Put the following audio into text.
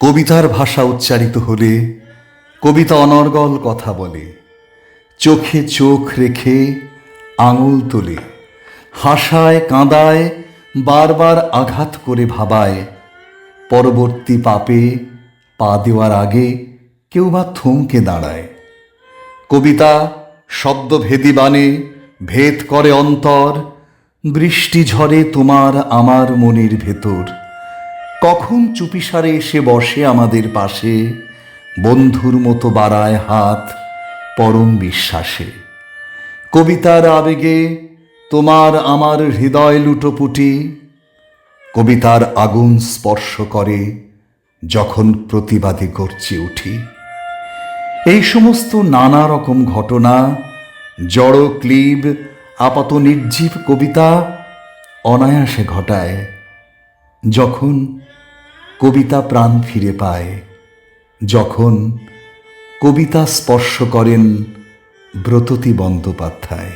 কবিতার ভাষা উচ্চারিত হলে কবিতা অনর্গল কথা বলে, চোখে চোখ রেখে আঙুল তোলে, হাসায় কাঁদায়, বারবার আঘাত করে ভাবায়। পরবর্তী পাপে পা দেওয়ার আগে কেউ বা থমকে দাঁড়ায়। কবিতা শব্দভেদী বাণে ভেদ করে অন্তর, বৃষ্টি ঝরে তোমার আমার মনের ভেতর। কখন চুপিসারে এসে বসে আমাদের পাশে, বন্ধুর মতো বাড়ায় হাত পরম বিশ্বাসে। কবিতার আবেগে তোমার আমার হৃদয় লুটোপুটি, কবিতার আগুন স্পর্শ করে যখন প্রতিবাদে গর্জে উঠি। এই সমস্ত নানা রকম ঘটনা, জড় ক্লিব, আপাত নির্জীব কবিতা অনায়াসে ঘটায় যখন কবিতা প্রাণ ফিরে পায়, যখন কবিতা স্পর্শ করেন ব্রততী বন্দ্যোপাধ্যায়।